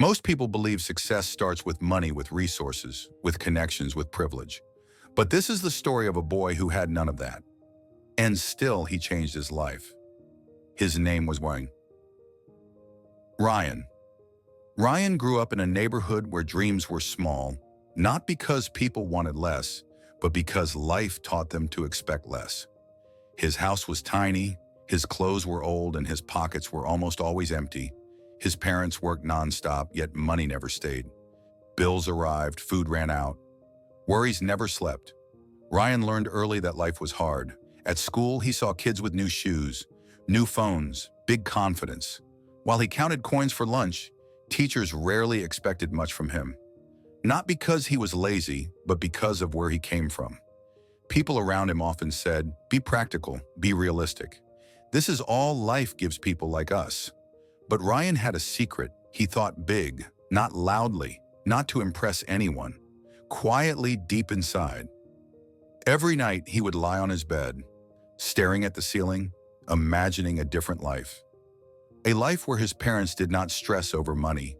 Most people believe success starts with money, with resources, with connections, with privilege. But this is the story of a boy who had none of that. And still he changed his life. His name was Ryan. Ryan grew up in a neighborhood where dreams were small, not because people wanted less, but because life taught them to expect less. His house was tiny, his clothes were old, and his pockets were almost always empty. His parents worked nonstop, yet money never stayed. Bills arrived, food ran out. Worries never slept. Ryan learned early that life was hard. At school, he saw kids with new shoes, new phones, big confidence. While he counted coins for lunch, teachers rarely expected much from him. Not because he was lazy, but because of where he came from. People around him often said, "Be practical, be realistic." This is all life gives people like us. But Ryan had a secret. He thought big, not loudly, not to impress anyone, quietly deep inside. Every night he would lie on his bed, staring at the ceiling, imagining a different life. A life where his parents did not stress over money.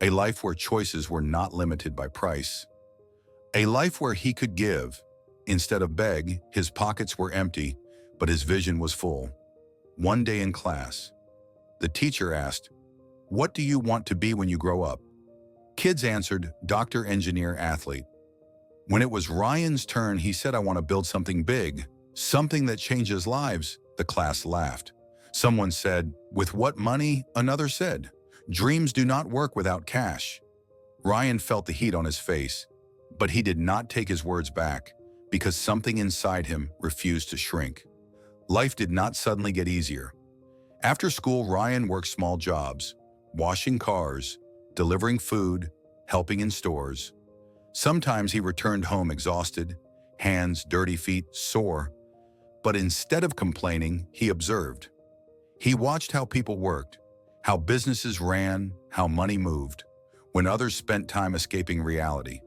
A life where choices were not limited by price. A life where he could give instead of beg. His pockets were empty, but his vision was full. One day in class, the teacher asked, "What do you want to be when you grow up?" Kids answered, "Doctor, engineer, athlete." When it was Ryan's turn, he said, "I want to build something big, something that changes lives." The class laughed. Someone said, "With what money?" Another said, "Dreams do not work without cash." Ryan felt the heat on his face, but he did not take his words back because something inside him refused to shrink. Life did not suddenly get easier. After school, Ryan worked small jobs, washing cars, delivering food, helping in stores. Sometimes he returned home exhausted, hands dirty, feet sore. But instead of complaining, he observed. He watched how people worked, how businesses ran, how money moved, when others spent time escaping reality.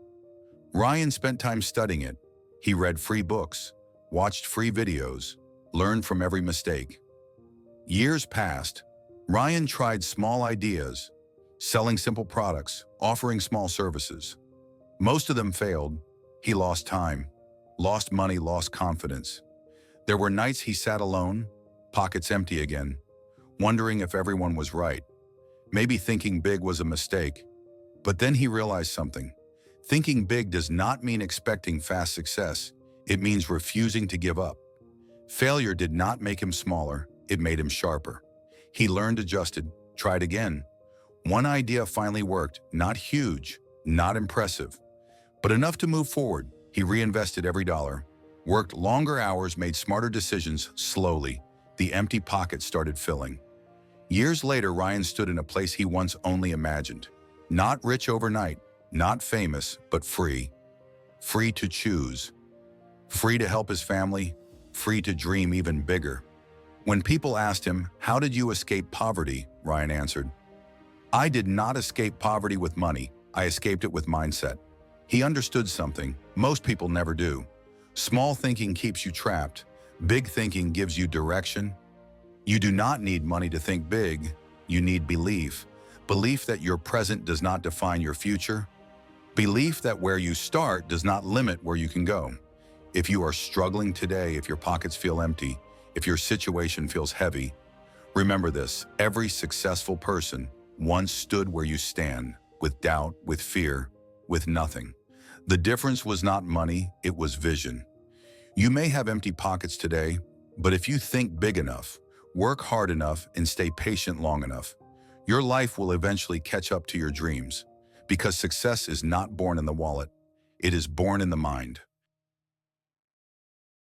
Ryan spent time studying it. He read free books, watched free videos, learned from every mistake. Years passed. Ryan tried small ideas, selling simple products, offering small services. Most of them failed. He lost time, lost money, lost confidence. There were nights he sat alone, pockets empty again, wondering if everyone was right. Maybe thinking big was a mistake. But then he realized something. Thinking big does not mean expecting fast success. It means refusing to give up. Failure did not make him smaller, it made him sharper. He learned, adjusted, tried again. One idea finally worked, not huge, not impressive, but enough to move forward. He reinvested every dollar, worked longer hours, made smarter decisions. Slowly, the empty pockets started filling. Years later, Ryan stood in a place he once only imagined. Not rich overnight, not famous, but free. Free to choose. Free to help his family. Free to dream even bigger. When people asked him, "How did you escape poverty?" Ryan answered, "I did not escape poverty with money. I escaped it with mindset." He understood something most people never do. Small thinking keeps you trapped. Big thinking gives you direction. You do not need money to think big. You need belief. Belief that your present does not define your future. Belief that where you start does not limit where you can go. If you are struggling today, if your pockets feel empty, if your situation feels heavy, remember this: every successful person once stood where you stand, with doubt, with fear, with nothing. The difference was not money, it was vision. You may have empty pockets today, but if you think big enough, work hard enough, and stay patient long enough, your life will eventually catch up to your dreams. Because success is not born in the wallet, it is born in the mind.